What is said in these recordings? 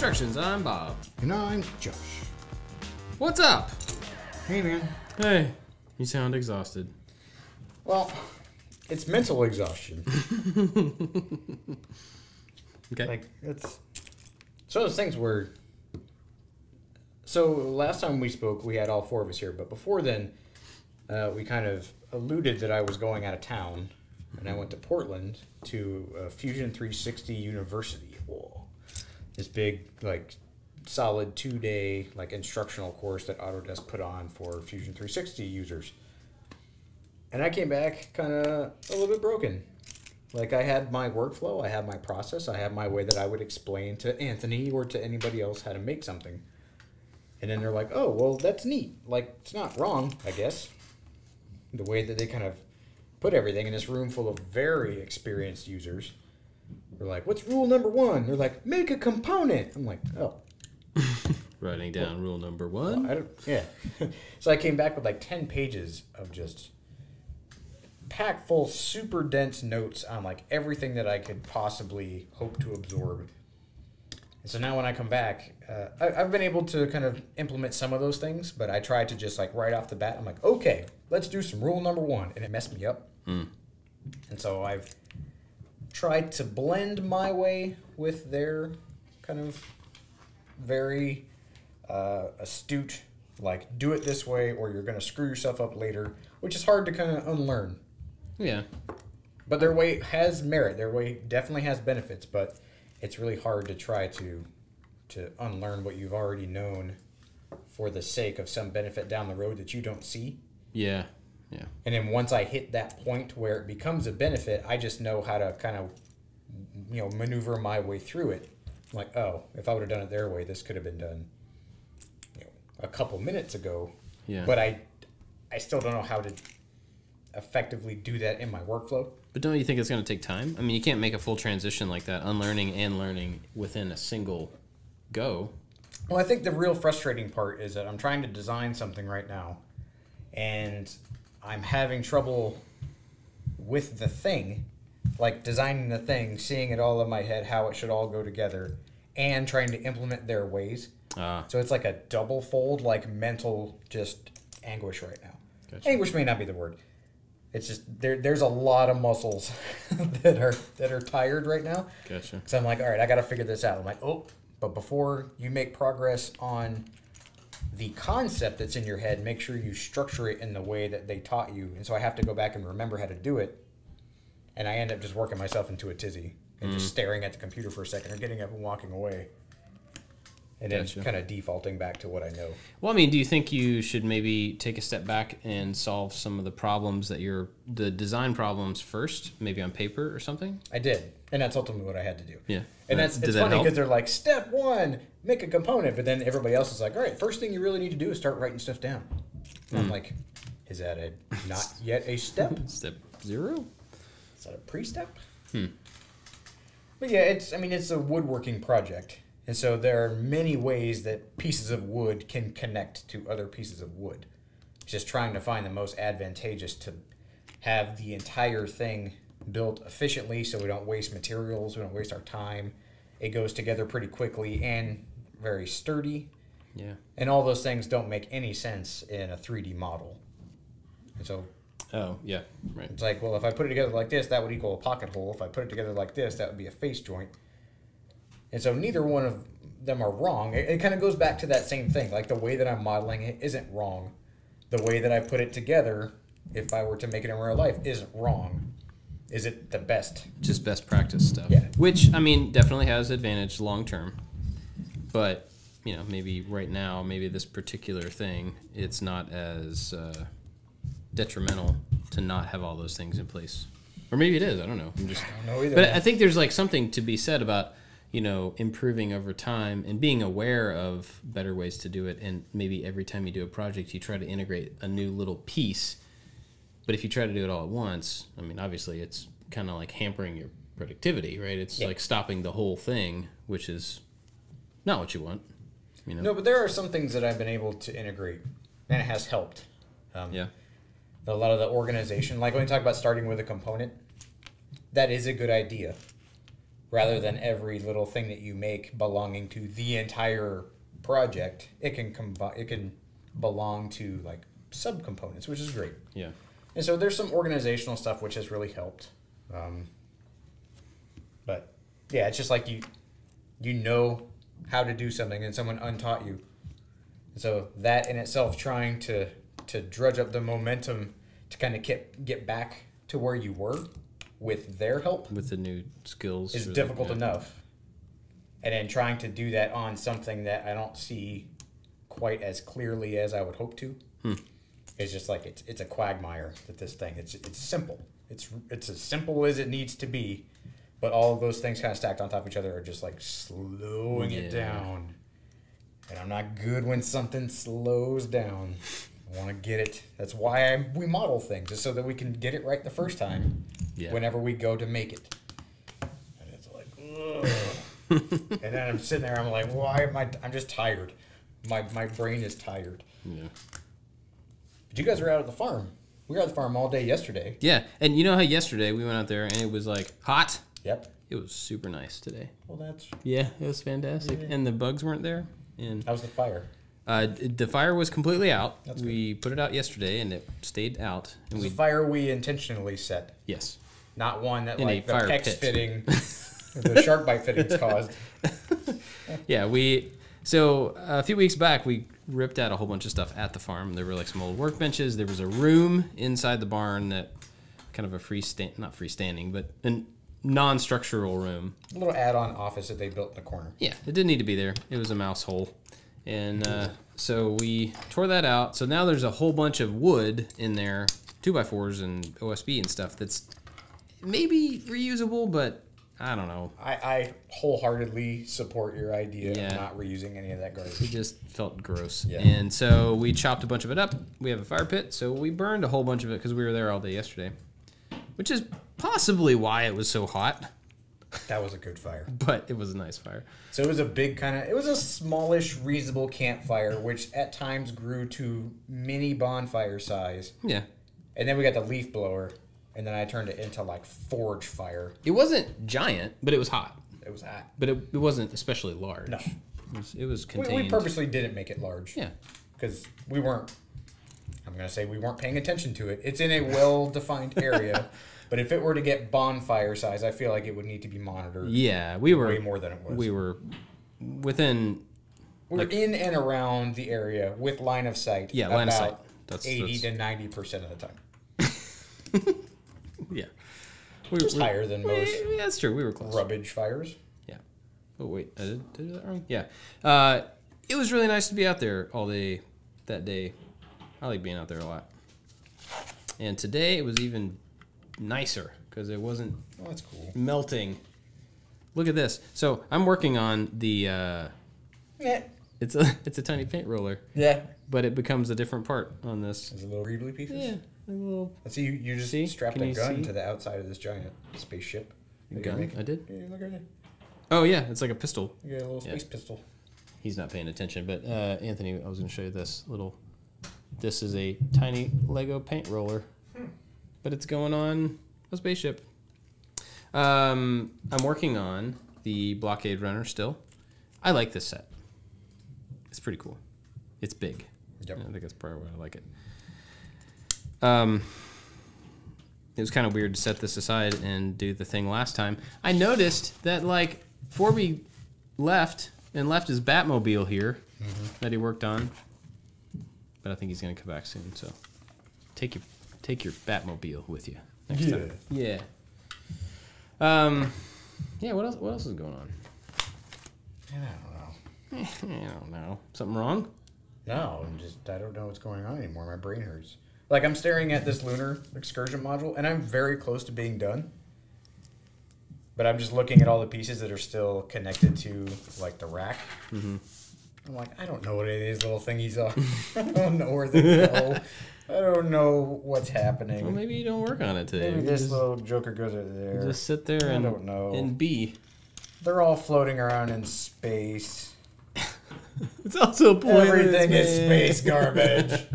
Instructions, I'm Bob. And I'm Josh. What's up? Hey, man. Hey, you sound exhausted. Well, it's mental exhaustion. Okay. Like, it's those things where... So, last time we spoke, we had all four of us here, but before then, we kind of alluded that I was going out of town, and I went to Portland to Fusion 360 University. Whoa. This big, like, solid 2-day, like, instructional course that Autodesk put on for Fusion 360 users. And I came back kind of a little bit broken. Like, I had my workflow, I had my process, I had my way that I would explain to Anthony or to anybody else how to make something. And then they're like, oh, well, that's neat. Like, it's not wrong, I guess. The way that they kind of put everything in this room full of very experienced users. They're like, what's rule number 1? They're like, make a component. I'm like, oh. Writing down rule number 1. Well, yeah. So I came back with like 10 pages of just packed full, super dense notes on like everything that I could possibly hope to absorb. And so now when I come back, I've been able to kind of implement some of those things, but I tried to just like right off the bat, I'm like, okay, let's do some rule number 1. And it messed me up. And so I've tried to blend my way with their kind of very astute, like, do it this way or you're going to screw yourself up later, which is hard to kind of unlearn. Yeah. But their way has merit. Their way definitely has benefits, but it's really hard to try to unlearn what you've already known for the sake of some benefit down the road that you don't see. Yeah. Yeah. And then once I hit that point where it becomes a benefit, I just know how to kind of, maneuver my way through it. I'm like, oh, if I would have done it their way, this could have been done, a couple minutes ago. Yeah. But I still don't know how to effectively do that in my workflow. But don't you think it's going to take time? I mean, you can't make a full transition like that, unlearning and learning within a single go. Well, I think the real frustrating part is that I'm trying to design something right now, and I'm having trouble with the thing, like designing the thing, seeing it all in my head, how it should all go together, and trying to implement their ways. So it's like a double fold, like mental just anguish right now. Gotcha. Anguish may not be the word. It's just there's a lot of muscles that are tired right now. Gotcha. So I'm like, all right, I got to figure this out. I'm like, oh, but before you make progress on the concept that's in your head, make sure you structure it in the way that they taught you. And so I have to go back and remember how to do it. And I end up just working myself into a tizzy and just staring at the computer for a second or getting up and walking away. And then kind of defaulting back to what I know. Well, I mean, do you think you should maybe take a step back and solve some of the problems the design problems first, maybe on paper or something? I did. And that's ultimately what I had to do. Yeah. And it's funny because they're like, step 1, make a component. But then everybody else is like, all right, first thing you really need to do is start writing stuff down. And I'm like, is that not yet a step? Step 0? Is that a pre-step? But yeah, it's a woodworking project. And so there are many ways that pieces of wood can connect to other pieces of wood. It's just trying to find the most advantageous to have the entire thing built efficiently so we don't waste materials, we don't waste our time. It goes together pretty quickly and very sturdy. Yeah. And all those things don't make any sense in a 3D model. And so... Oh, yeah, right. It's like, well, if I put it together like this, that would equal a pocket hole. If I put it together like this, that would be a face joint. And so neither one of them are wrong. It kind of goes back to that same thing. Like the way that I'm modeling it isn't wrong. The way that I put it together, if I were to make it in real life, isn't wrong. Is it the best? Just best practice stuff. Yeah. Which, I mean, definitely has advantage long term. But, maybe right now, maybe this particular thing, it's not as detrimental to not have all those things in place. Or maybe it is. I don't know. I don't know either. But I think there's like something to be said about improving over time and being aware of better ways to do it. And maybe every time you do a project, you try to integrate a new little piece. But if you try to do it all at once, I mean, obviously it's kind of like hampering your productivity, right? It's like stopping the whole thing, which is not what you want. No, but there are some things that I've been able to integrate, and it has helped. Yeah. A lot of the organization, like when you talk about starting with a component, that is a good idea. rather than every little thing that you make belonging to the entire project, it can belong to like subcomponents, which is great. Yeah. And so there's some organizational stuff which has really helped. But yeah, it's just like you know how to do something and someone untaught you. And so that in itself, trying to drudge up the momentum to kind of get back to where you were with their help. With the new skills. Is difficult enough. And then trying to do that on something that I don't see quite as clearly as I would hope to. It's just like it's a quagmire that this thing. It's simple. It's as simple as it needs to be, but all of those things kind of stacked on top of each other are just like slowing it down. And I'm not good when something slows down. I want to get it. That's why we model things, is so that we can get it right the first time. Whenever we go to make it. And it's like, ugh. And then I'm sitting there. I'm like, why am I'm just tired. My brain is tired. Yeah. But you guys were out at the farm. We were at the farm all day yesterday. Yeah, and you know how yesterday we went out there and it was like hot? Yep. It was super nice today. Well, that's... Yeah, it was fantastic. Yeah. And the bugs weren't there. And how was the fire? The fire was completely out. That's we put it out yesterday and it stayed out. And it was a fire we intentionally set. Yes. Not one that In like a the fire PEX pit. fitting, the shark bite fittings caused. Yeah, so a few weeks back, we ripped out a whole bunch of stuff at the farm. There were like some old workbenches. There was a room inside the barn that kind of a not freestanding, but a non-structural room. A little add-on office that they built in the corner. Yeah, it didn't need to be there. It was a mouse hole. And so we tore that out. So now there's a whole bunch of wood in there, 2x4s and OSB and stuff that's maybe reusable, but I don't know. I wholeheartedly support your idea of not reusing any of that garbage. It just felt gross. Yeah. And so we chopped a bunch of it up. We have a fire pit, so we burned a whole bunch of it because we were there all day yesterday, which is possibly why it was so hot. That was a good fire. But it was a nice fire. So it was a big it was a smallish, reasonable campfire, which at times grew to mini bonfire size. Yeah. And then we got the leaf blower. And then I turned it into like forge fire. It wasn't giant, but it was hot. It was hot. But it wasn't especially large. No. It was contained. We purposely didn't make it large. Yeah. Because we weren't paying attention to it. It's in a well-defined area. But if it were to get bonfire size, I feel like it would need to be monitored. Yeah, we were way more than it was. We were within. We're in and around the area with line of sight. Yeah, line of sight. That's 80 to 90% of the time. Yeah. We're higher than most. That's true. We were close. Rubbish fires. Yeah. Oh, wait. I did that wrong? Yeah. It was really nice to be out there all day that day. I like being out there a lot. And today it was even nicer because it wasn't that's cool. melting. Look at this. So I'm working on the... It's a tiny paint roller. Yeah. But it becomes a different part on this. There's a little greebly pieces? Yeah. A little... Let's see, you just strapped a gun to the outside of this giant spaceship. Gun? I did? Yeah, look at it. Oh, yeah. It's like a pistol. You got a little space pistol. He's not paying attention. But, Anthony, I was going to show you this little... This is a tiny Lego paint roller. But it's going on a spaceship. I'm working on the Blockade Runner still. I like this set. It's pretty cool. It's big. Yep. I think that's probably why I like it. It was kind of weird to set this aside and do the thing last time. I noticed that, like, Forby left his Batmobile here that he worked on. But I think he's going to come back soon, so take your Batmobile with you next time. Yeah. Yeah, what else is going on? I don't know. I don't know. Something wrong? No, I don't know what's going on anymore. My brain hurts. Like, I'm staring at this Lunar Excursion module, and I'm very close to being done. But I'm just looking at all the pieces that are still connected to, like, the rack. Mm-hmm. I'm like, I don't know what any of these little thingies are. I don't know where they go. I don't know what's happening. Well, maybe you don't work on it today. Maybe this little joker goes over there. Just sit there and... I don't know. And be. They're all floating around in space. It's also pointless, Everything man. is space garbage.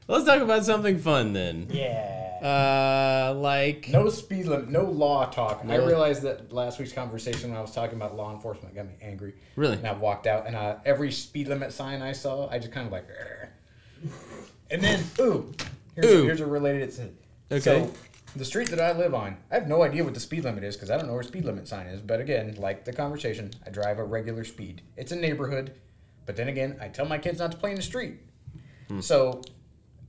Let's talk about something fun then. Yeah. Like no speed limit, no law talk. Really? I realized that last week's conversation when I was talking about law enforcement got me angry. Really? And I walked out, and every speed limit sign I saw, I just kind of like, and then here's a related incident. Okay. So the street that I live on, I have no idea what the speed limit is because I don't know where speed limit sign is. But again, like the conversation, I drive a regular speed. It's a neighborhood, but then again, I tell my kids not to play in the street. So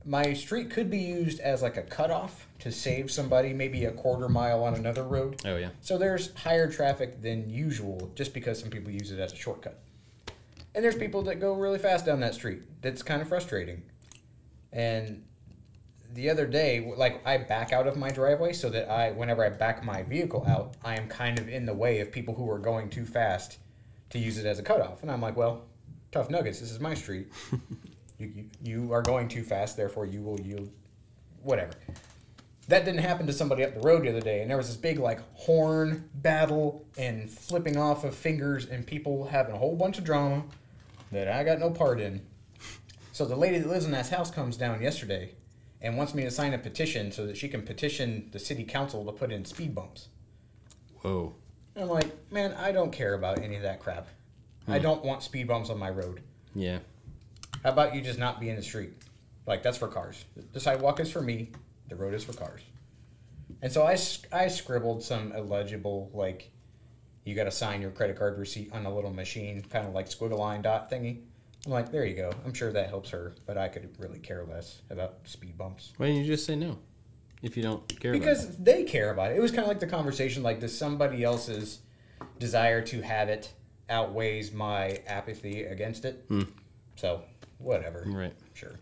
my street could be used as like a cutoff to save somebody maybe a quarter mile on another road. Oh, yeah. So there's higher traffic than usual just because some people use it as a shortcut. And there's people that go really fast down that street. That's kind of frustrating. And the other day, like, I back out of my driveway so that whenever I back my vehicle out, I am kind of in the way of people who are going too fast to use it as a cutoff. And I'm like, well, tough nuggets, this is my street. You are going too fast, therefore you will yield, whatever. That didn't happen to somebody up the road the other day, and there was this big, like, horn battle and flipping off of fingers and people having a whole bunch of drama that I got no part in. So the lady that lives in that house comes down yesterday and wants me to sign a petition so that she can petition the city council to put in speed bumps. Whoa. And I'm like, man, I don't care about any of that crap. I don't want speed bumps on my road. Yeah. How about you just not be in the street? Like, that's for cars. The sidewalk is for me. The road is for cars. And so I scribbled some illegible, like, you got to sign your credit card receipt on a little machine, kind of like squiggle line dot thingy. I'm like, there you go. I'm sure that helps her, but I could really care less about speed bumps. Why didn't you just say no if you don't care about it? Because they care about it. It was kind of like the conversation, like, does somebody else's desire to have it outweighs my apathy against it? So, whatever. Right. Sure.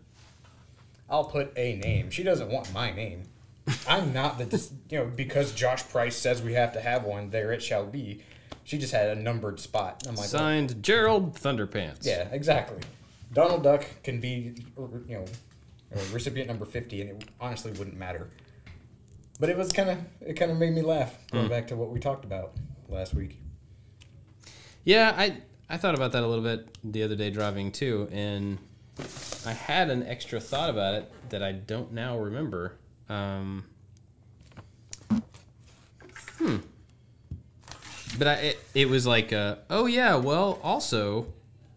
I'll put a name. She doesn't want my name. I'm not because Josh Price says we have to have one, there it shall be. She just had a numbered spot. I'm like, signed Gerald Thunderpants. Yeah, exactly. Donald Duck can be, recipient number 50, and it honestly wouldn't matter. But it kind of made me laugh, going back to what we talked about last week. Yeah, I thought about that a little bit the other day driving too, and I had an extra thought about it that I don't now remember. But it was like, oh yeah, well, also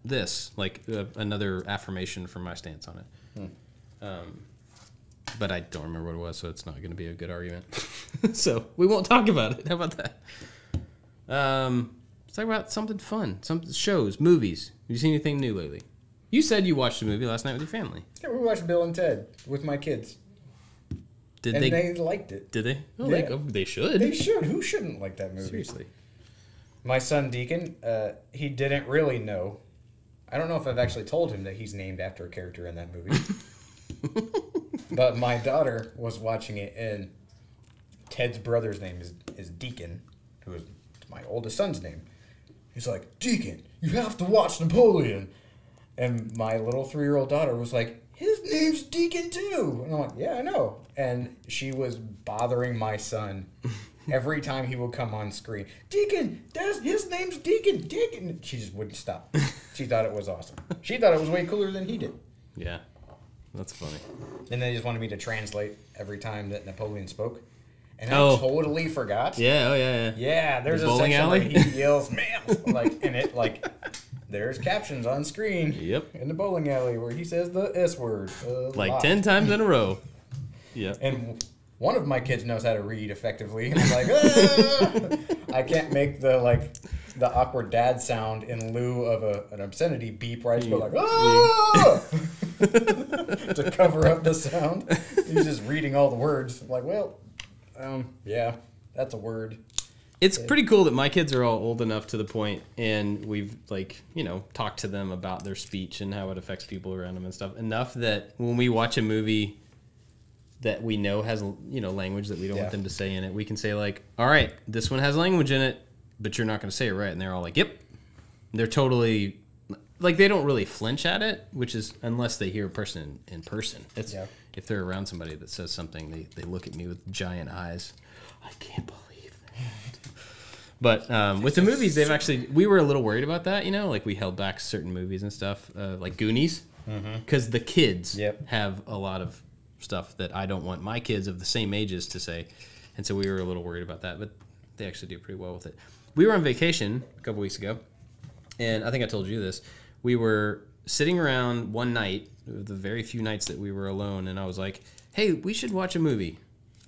this, like another affirmation for my stance on it. But I don't remember what it was, so it's not going to be a good argument. So we won't talk about it. How about that? Let's talk about something fun, some shows, movies. Have you seen anything new lately? You said you watched a movie last night with your family. Yeah, we watched Bill and Ted with my kids. Did and they liked it. Did they? Oh, yeah. They should. They should. Who shouldn't like that movie? Seriously. My son Deacon, he didn't really know. I don't know if I've actually told him that he's named after a character in that movie. But my daughter was watching it, and Ted's brother's name is Deacon, who is my oldest son's name. He's like, Deacon, you have to watch Napoleon. And my little 3-year-old daughter was like, his name's Deacon too. And I'm like, yeah, I know. And she was bothering my son every time he would come on screen. Deacon, his name's Deacon. Deacon. She just wouldn't stop. She thought it was awesome. She thought it was way cooler than he did. Yeah, that's funny. And they just wanted me to translate every time that Napoleon spoke. And I totally forgot. Yeah, oh yeah. Yeah, there's a section where he yells, ma'am, there's captions on screen. Yep. In the bowling alley where he says the S word. Like 10 times in a row. Yep. And one of my kids knows how to read effectively. And I'm like, ah! I can't make the awkward dad sound in lieu of an obscenity beep where I just go like, ah! to cover up the sound. He's just reading all the words. I'm like, well, yeah, that's a word. It's pretty cool that my kids are all old enough to the point, and we've talked to them about their speech and how it affects people around them and stuff. Enough that when we watch a movie that we know has language that we don't want them to say in it, we can say like, all right, this one has language in it, but you're not going to say it right. And they're all like, yep. They're totally like, they don't really flinch at it, which is unless they hear a person in person. It's if they're around somebody that says something, they look at me with giant eyes. I can't believe that. But with the movies, we were a little worried about that, like we held back certain movies and stuff, like Goonies, because the kids have a lot of stuff that I don't want my kids of the same ages to say. And so we were a little worried about that, but they actually do pretty well with it. We were on vacation a couple weeks ago, and I think I told you this. We were sitting around one night, the very few nights that we were alone, and I was like, hey, we should watch a movie.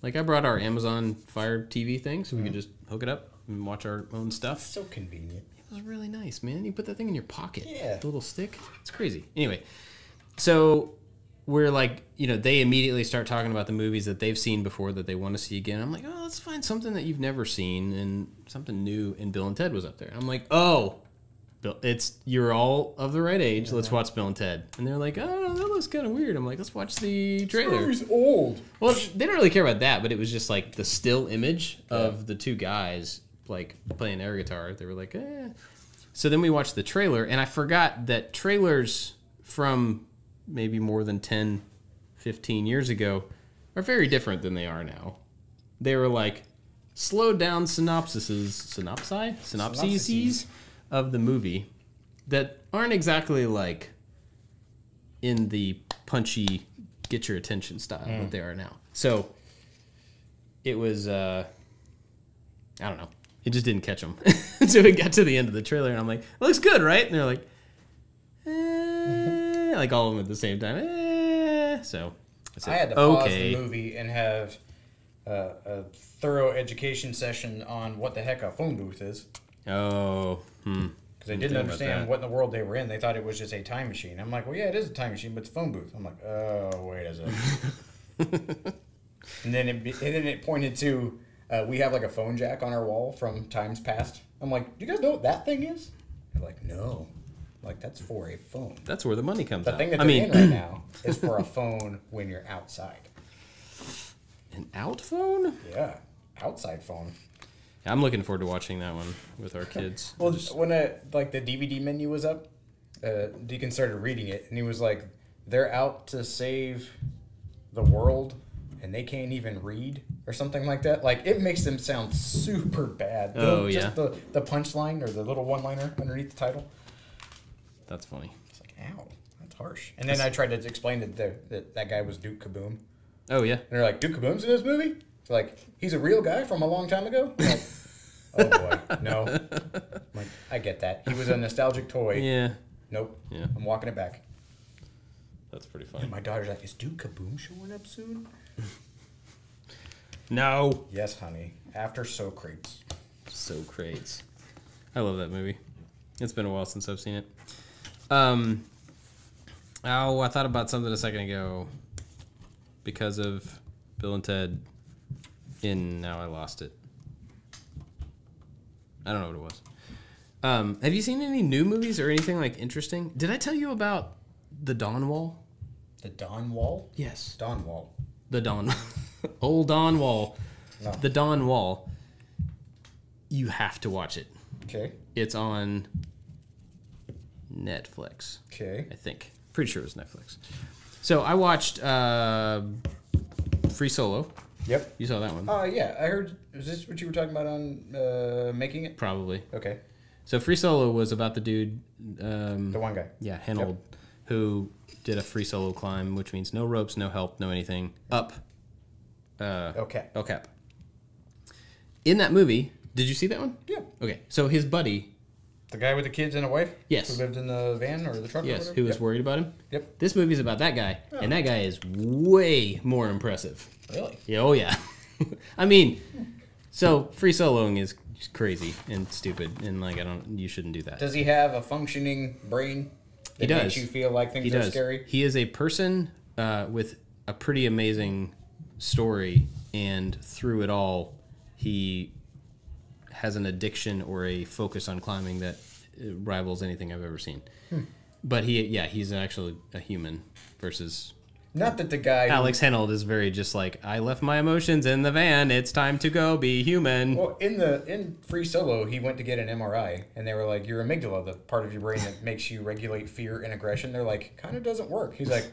Like, I brought our Amazon Fire TV thing so we could just hook it up and watch our own stuff. So convenient. It was really nice, man. You put that thing in your pocket. Yeah. The little stick. It's crazy. Anyway, so we're like, they immediately start talking about the movies that they've seen before that they want to see again. I'm like, oh, let's find something that you've never seen and something new. And Bill and Ted was up there. I'm like, oh, Bill, you're all of the right age. Let's watch Bill and Ted. And they're like, oh, that looks kind of weird. I'm like, let's watch the trailer. This movie's old. Well, they don't really care about that, but it was just like the still image of the two guys like playing air guitar. They were like, eh. So then we watched the trailer, and I forgot that trailers from maybe more than 10, 15 years ago are very different than they are now. They were like slowed down synopsises of the movie that aren't exactly like in the punchy get your attention style that they are now. So it was I don't know, it just didn't catch them. So we got to the end of the trailer and I'm like, it looks good, right? And they're like, like all of them at the same time. So I said, I had to pause the movie and have a thorough education session on what the heck a phone booth is. Oh, Because they didn't understand what in the world they were in. They thought it was just a time machine. I'm like, well, yeah, it is a time machine, but it's a phone booth. I'm like, oh, wait a second. and then it pointed to, we have like a phone jack on our wall from times past. I'm like, do you guys know what that thing is? They're like, no. I'm like, that's for a phone. That's where the money comes out. The thing that they're in right now is for a phone when you're outside. An out phone? Yeah, outside phone. I'm looking forward to watching that one with our kids. Well, when the DVD menu was up, Deacon started reading it, and he was like, they're out to save the world, and they can't even read, or something like that. Like, it makes them sound super bad. Just the punchline, or the little one-liner underneath the title. That's funny. It's like, ow, that's harsh. And then I tried to explain that guy was Duke Kaboom. Oh, yeah. And they're like, Duke Kaboom's in this movie? It's like, he's a real guy from a long time ago? I'm like, oh, boy, no. I'm like, I get that. He was a nostalgic toy. Yeah. Nope. Yeah. I'm walking it back. That's pretty funny. And my daughter's like, is Duke Kaboom showing up soon? No. Yes, honey. After Socrates. Socrates. I love that movie. It's been a while since I've seen it. I thought about something a second ago because of Bill and Ted, and now I lost it. I don't know what it was. Have you seen any new movies or anything like interesting? Did I tell you about the Dawn Wall? The Dawn Wall? Yes. Dawn Wall. The Dawn. Old Dawn Wall. No. The Dawn Wall. You have to watch it. Okay. It's on Netflix. Okay. I think. Pretty sure it was Netflix. So I watched Free Solo. Yep. You saw that one? Yeah. I heard. Is this what you were talking about on Making It? Probably. Okay. So Free Solo was about the dude. The one guy. Yeah, Henold, who did a free solo climb, which means no ropes, no help, no anything. Up. El Cap. In that movie, did you see that one? Yeah. Okay. So his buddy. The guy with the kids and a wife? Yes. Who lived in the van or the truck or Yes, whatever? who was worried about him? Yep. This movie's about that guy, and that guy is way more impressive. Really? Yeah, oh yeah. I mean, so free soloing is crazy and stupid, and like you shouldn't do that. Does he have a functioning brain that makes you feel like things are scary? He is a person with a pretty amazing story, and through it all, he has an addiction or a focus on climbing that rivals anything I've ever seen. But he's actually a human versus... Not that the guy... Alex Henold is very just like, I left my emotions in the van, it's time to go be human. Well, in Free Solo, he went to get an MRI, and they were like, your amygdala, the part of your brain that makes you regulate fear and aggression, they're like, kind of doesn't work. He's like,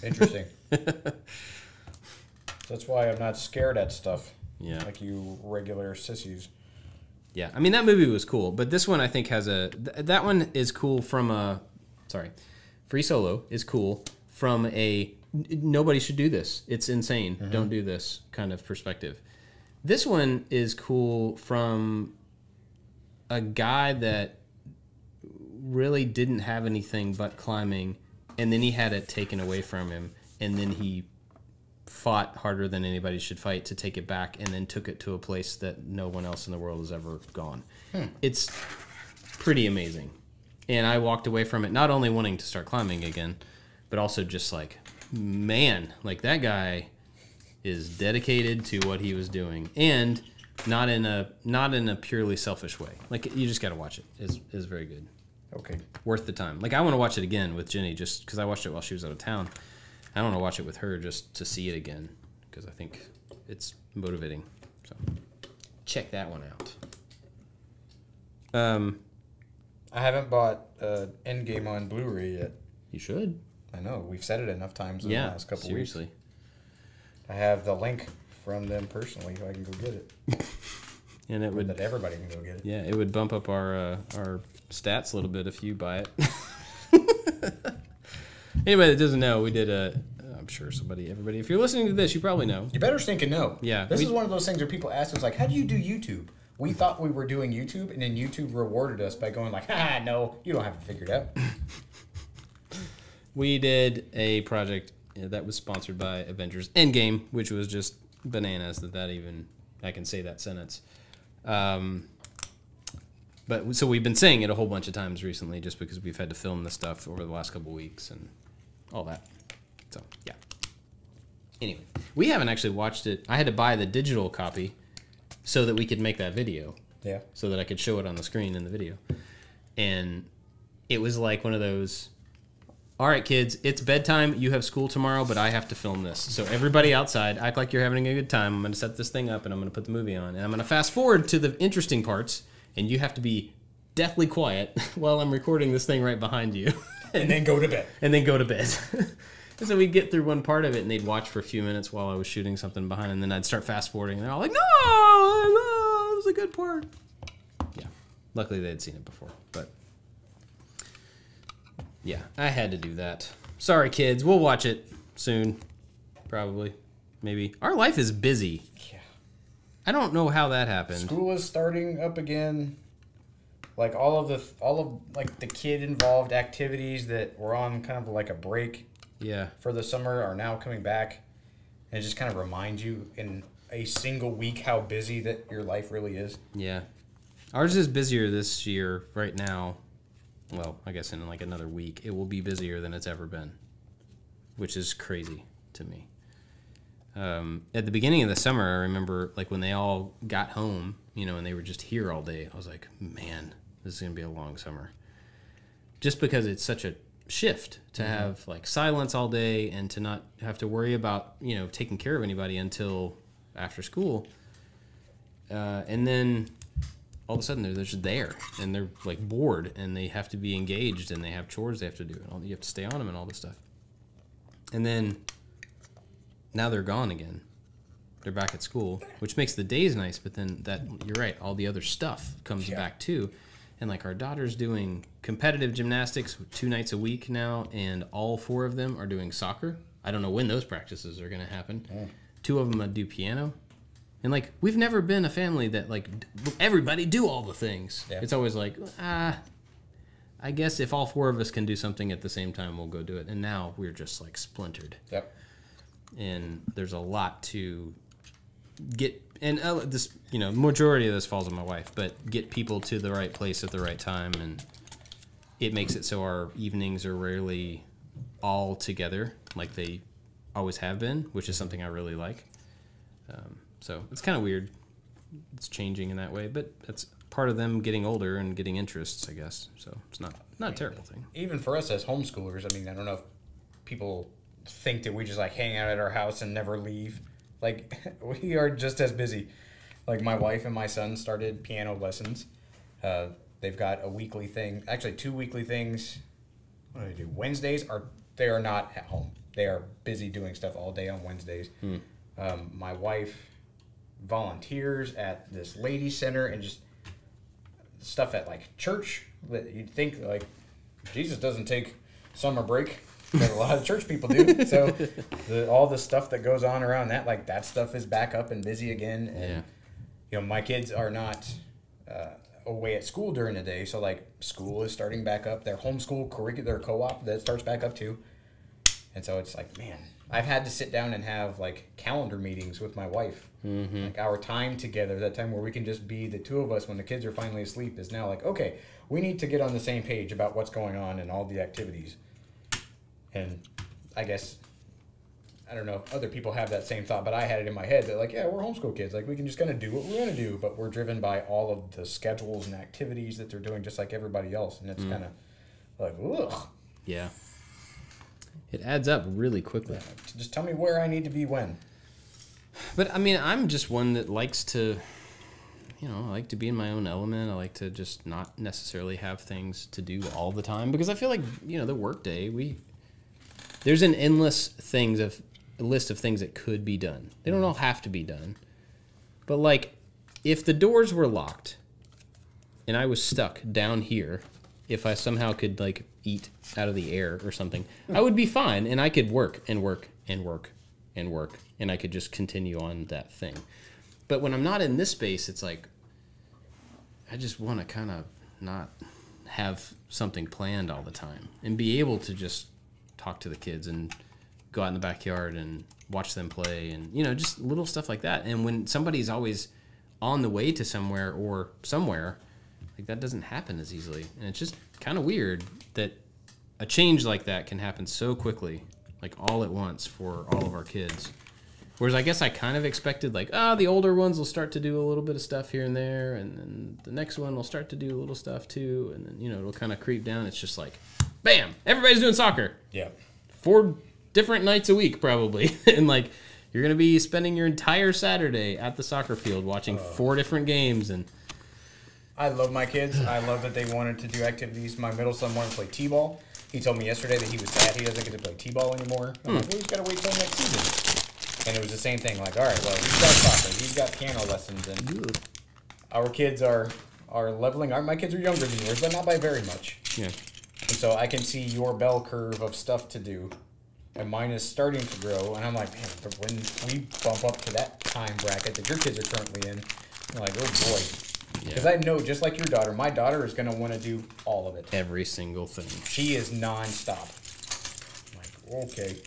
interesting. That's why I'm not scared at stuff. Yeah. Like you regular sissies. Yeah, I mean, that movie was cool, but this one I think has that one is cool from Free Solo is cool from a nobody should do this. It's insane. Mm-hmm. Don't do this kind of perspective. This one is cool from a guy that really didn't have anything but climbing, and then he had it taken away from him, and then he fought harder than anybody should fight to take it back, and then took it to a place that no one else in the world has ever gone. It's pretty amazing. And I walked away from it not only wanting to start climbing again, but also just like, man, like that guy is dedicated to what he was doing, and not in a purely selfish way. Like, you just got to watch it. It's very good. Okay. Worth the time. Like, I want to watch it again with Jenny just because I watched it while she was out of town. I want to watch it with her just to see it again because I think it's motivating. So check that one out. I haven't bought Endgame on Blu-ray yet. You should. I know. We've said it enough times in the last couple weeks. Seriously. I have the link from them personally, so I can go get it. And it would that everybody can go get it. Yeah, it would bump up our stats a little bit if you buy it. Anybody that doesn't know, we did I'm sure everybody, if you're listening to this, you probably know. You better stink and know. Yeah. This is one of those things where people ask us, like, how do you do YouTube? We thought we were doing YouTube, and then YouTube rewarded us by going like, no, you don't have it figured out. We did a project that was sponsored by Avengers Endgame, which was just bananas that even I can say that sentence. But so we've been saying it a whole bunch of times recently just because we've had to film this stuff over the last couple of weeks and all that. So, yeah. Anyway, we haven't actually watched it. I had to buy the digital copy so that we could make that video. Yeah. So that I could show it on the screen in the video. And it was like one of those, all right, kids, it's bedtime. You have school tomorrow, but I have to film this. So everybody outside, act like you're having a good time. I'm going to set this thing up, and I'm going to put the movie on. And I'm going to fast forward to the interesting parts, and you have to be deathly quiet while I'm recording this thing right behind you. And then go to bed. And then go to bed. And so we'd get through one part of it, and they'd watch for a few minutes while I was shooting something behind, and then I'd start fast forwarding, and they're all like, no, it was a good part. Yeah. Luckily, they had seen it before, but yeah, I had to do that. Sorry, kids. We'll watch it soon. Probably. Maybe. Our life is busy. Yeah. I don't know how that happened. School is starting up again. Like all of like the kid involved activities that were on kind of like a break for the summer are now coming back. And it just kind of reminds you in a single week how busy that your life really is. Yeah. Ours is busier this year right now. Well, I guess in like another week, it will be busier than it's ever been, which is crazy to me. At the beginning of the summer, I remember like when they all got home, and they were just here all day. I was like, man, this is going to be a long summer. Just because it's such a shift to have like silence all day and to not have to worry about, taking care of anybody until after school. And then all of a sudden they're just there and they're like bored and they have to be engaged and they have chores they have to do and you have to stay on them and all this stuff. And then now they're gone again. They're back at school, which makes the days nice, but then you're right, all the other stuff comes back too. And like our daughter's doing competitive gymnastics 2 nights a week now, and all 4 of them are doing soccer. I don't know when those practices are going to happen. 2 of them do piano. And, like, we've never been a family that, like, everybody do all the things. Yeah. It's always like, I guess if all 4 of us can do something at the same time, we'll go do it. And now we're just, like, splintered. Yep. And there's a lot to get, and this, majority of this falls on my wife, but get people to the right place at the right time. And it makes it so our evenings are rarely all together like they always have been, which is something I really like. So it's kind of weird. It's changing in that way, but that's part of them getting older and getting interests, I guess. So it's not a terrible thing. Even for us as homeschoolers, I mean, I don't know if people think that we just like hang out at our house and never leave. Like, we are just as busy. Like, my wife and my son started piano lessons. They've got a weekly thing, actually 2 weekly things. What do they do? Wednesdays they are not at home. They are busy doing stuff all day on Wednesdays. My wife volunteers at this ladies center and just stuff at like church that you'd think like Jesus doesn't take summer break. But a lot of church people do. So all the stuff that goes on around that, like that stuff is back up and busy again. And, you know, my kids are not away at school during the day. So, like, school is starting back up. Their homeschool curricular co-op, that starts back up too. And so it's like, man, I've had to sit down and have, like, calendar meetings with my wife. Mm-hmm. Like, our time together, that time where we can just be the two of us when the kids are finally asleep is now like, okay, we need to get on the same page about what's going on and all the activities. And I guess, I don't know, other people have that same thought, but I had it in my head that, like, yeah, we're homeschool kids. Like, we can just kind of do what we're going to do, but we're driven by all of the schedules and activities that they're doing just like everybody else. And it's kind of like, ugh. Yeah. It adds up really quickly. Just tell me where I need to be when. But, I mean, I'm just one that likes to, you know, I like to be in my own element. I like to just not necessarily have things to do all the time. Because I feel like, you know, the workday, there's an endless list of things that could be done. They don't all have to be done. But, like, if the doors were locked and I was stuck down here, if I somehow could, like, eat out of the air or something, I would be fine, and I could work and work and work and work, and I could just continue on that thing. But when I'm not in this space, it's like I just want to kind of not have something planned all the time and be able to just talk to the kids and go out in the backyard and watch them play and, you know, just little stuff like that. And when somebody's always on the way to somewhere or somewhere, like, that doesn't happen as easily. And it's just kind of weird that a change like that can happen so quickly, like all at once for all of our kids. Whereas I guess I kind of expected, like, the older ones will start to do a little bit of stuff here and there, and then the next one will start to do a little stuff too, and then, you know, it'll kind of creep down. It's just like, bam, everybody's doing soccer. Yeah. 4 different nights a week probably. And, like, you're going to be spending your entire Saturday at the soccer field watching 4 different games. And I love my kids. I love that they wanted to do activities. My middle son wanted to play t-ball. He told me yesterday that he was sad he doesn't get to play t-ball anymore. I'm like, well, he's got to wait till next season. And it was the same thing. Like, all right, well, he's got soccer. He's got piano lessons. And our kids are leveling. My kids are younger than yours, but not by very much. Yeah. And so I can see your bell curve of stuff to do. And mine is starting to grow. And I'm like, man, but when we bump up to that time bracket that your kids are currently in, I'm like, oh, boy. Because I know, just like your daughter, my daughter is going to want to do all of it. Every single thing. She is nonstop. I'm like, okay.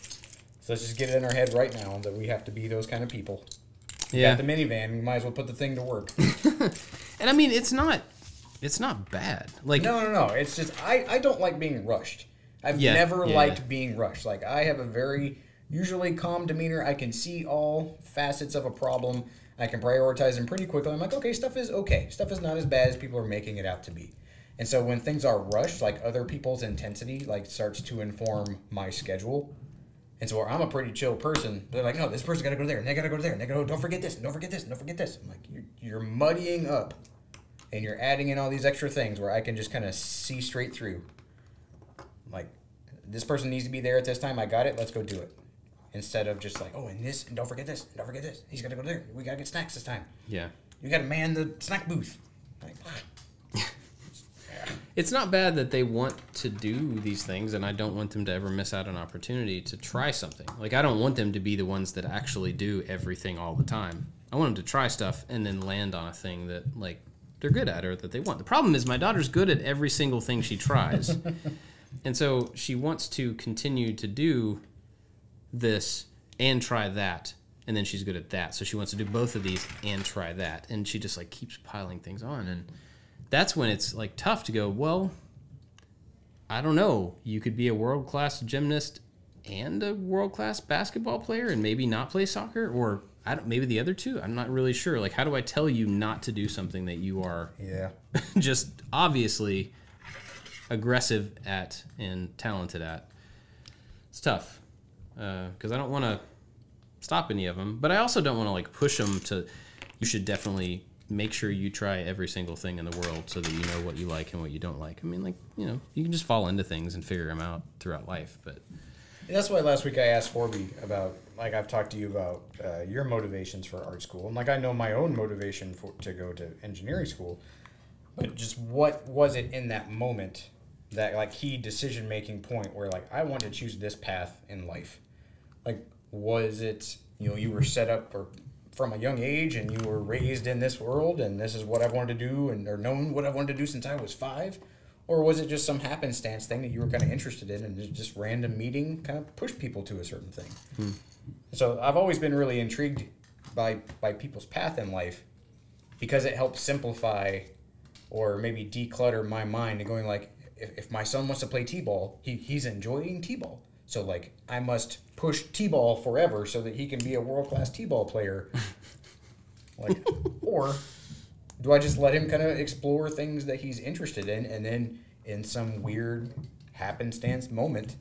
So let's just get it in our head right now that we have to be those kind of people. Yeah. Got the minivan. We might as well put the thing to work. And I mean, it's not bad. Like, No. It's just, I don't like being rushed. I've never liked being rushed. Like, I have a very usually calm demeanor. I can see all facets of a problem. I can prioritize them pretty quickly. I'm like, okay. Stuff is not as bad as people are making it out to be. And so when things are rushed, like, other people's intensity, like, starts to inform my schedule. And so I'm a pretty chill person. They're like, no, this person's got to go there, and they got to go there, and they go, don't forget this, and don't forget this, and don't forget this. I'm like, you're muddying up, and you're adding in all these extra things where I can just kind of see straight through. Like, this person needs to be there at this time. I got it. Let's go do it. Instead of just like, oh, and this, and don't forget this, and don't forget this. He's got to go there. We got to get snacks this time. Yeah. You got to man the snack booth. Like, it's not bad that they want to do these things, and I don't want them to ever miss out on an opportunity to try something. Like, I don't want them to be the ones that actually do everything all the time. I want them to try stuff and then land on a thing that, like, they're good at or that they want. The problem is my daughter's good at every single thing she tries. And so she wants to continue to do this and try that, and then she's good at that. So she wants to do both of these and try that. And she just, like, keeps piling things on, and that's when it's, like, tough to go, well, I don't know. You could be a world-class gymnast and a world-class basketball player and maybe not play soccer, or maybe the other two. I'm not really sure. Like, how do I tell you not to do something that you are just obviously aggressive at and talented at? It's tough because I don't want to stop any of them, but I also don't want to, like, push them to, you should definitely make sure you try every single thing in the world so that you know what you like and what you don't like. I mean, like, you know, you can just fall into things and figure them out throughout life. But and that's why last week I asked Forby about, like, I've talked to you about your motivations for art school. And, like, I know my own motivation to go to engineering school. But just what was it in that moment that like key decision making point where like I want to choose this path in life? Like, was it, you know, you were set up or from a young age and you were raised in this world and this is what I wanted to do and or known what I wanted to do since I was 5? Or was it just some happenstance thing that you were kind of interested in and just random meeting kind of pushed people to a certain thing? So I've always been really intrigued by people's path in life because it helps simplify or maybe declutter my mind and going like, if my son wants to play t-ball, he's enjoying t-ball. So like I must push t-ball forever so that he can be a world-class t-ball player. Like, or do I just let him kind of explore things that he's interested in, and then in some weird happenstance moment,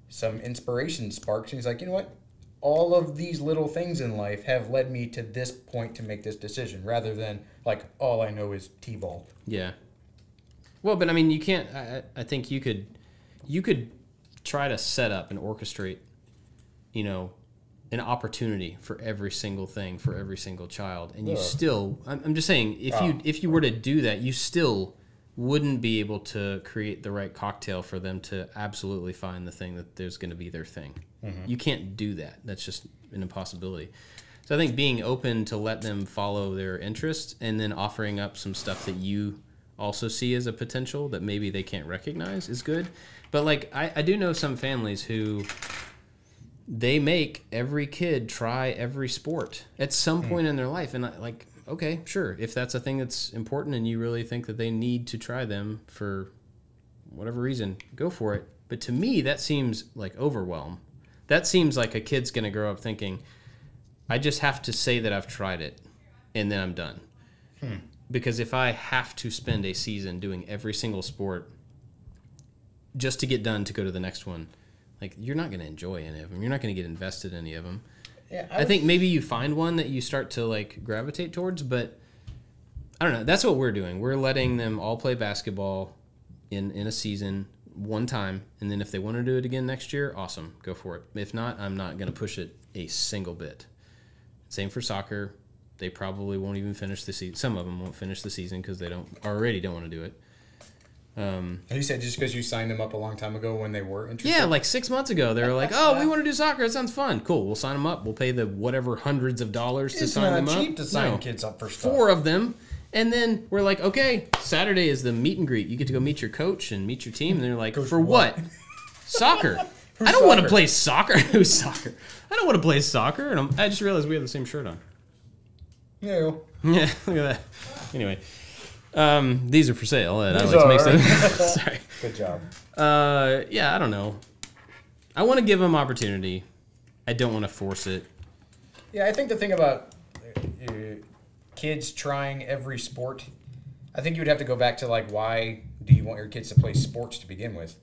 some inspiration sparks, and he's like, you know what? All of these little things in life have led me to this point to make this decision, rather than like all I know is t-ball. Yeah. Well, but I mean, you can't. I think you could try to set up and orchestrate, you know, an opportunity for every single thing for every single child, and you still. I'm just saying, if you were to do that, you still wouldn't be able to create the right cocktail for them to absolutely find the thing that there's going to be their thing. You can't do that. That's just an impossibility. So I think being open to let them follow their interests and then offering up some stuff that you also see as a potential that maybe they can't recognize is good. But like I do know some families who they make every kid try every sport at some point in their life. And like, okay, sure. If that's a thing that's important and you really think that they need to try them for whatever reason, go for it. But to me, that seems like overwhelm. That seems like a kid's going to grow up thinking, I just have to say that I've tried it and then I'm done. Because if I have to spend a season doing every single sport just to get done to go to the next one, like, you're not going to enjoy any of them. You're not going to get invested in any of them. Yeah, I think maybe you find one that you start to like gravitate towards, but I don't know. That's what we're doing. We're letting them all play basketball in a season one time, and then if they want to do it again next year, awesome, go for it. If not, I'm not going to push it a single bit. Same for soccer. They probably won't even finish the season. Some of them won't finish the season because they already don't want to do it. You said just because you signed them up a long time ago when they were interested? Yeah, like 6 months ago. They were like, oh, we want to do soccer. That sounds fun. Cool, we'll sign them up. We'll pay the whatever hundreds of dollars to sign them up. It's not cheap to sign kids up for stuff. 4 of them. And then we're like, okay, Saturday is the meet and greet. You get to go meet your coach and meet your team. And they're like, coach for what? Soccer. I don't want to play soccer. Who's soccer? I don't want to play soccer. And I just realized we have the same shirt on. Yeah. Yeah, look at that. Anyway, these are for sale. I like to make them. Sorry. Good job. Yeah, I don't know. I want to give them opportunity. I don't want to force it. Yeah, I think the thing about kids trying every sport, I think you would have to go back to like, why do you want your kids to play sports to begin with?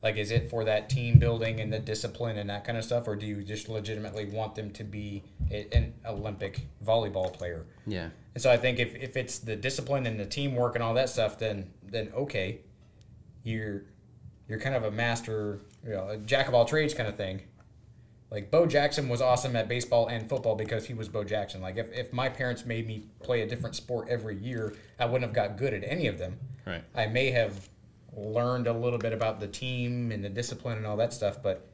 Like, is it for that team building and the discipline and that kind of stuff, or do you just legitimately want them to be an Olympic volleyball player? Yeah. And so I think if it's the discipline and the teamwork and all that stuff, then okay, you're kind of a master, you know, a jack of all trades kind of thing. Like, Bo Jackson was awesome at baseball and football because he was Bo Jackson. Like, if my parents made me play a different sport every year, I wouldn't have got good at any of them. Right. I may have learned a little bit about the team and the discipline and all that stuff, but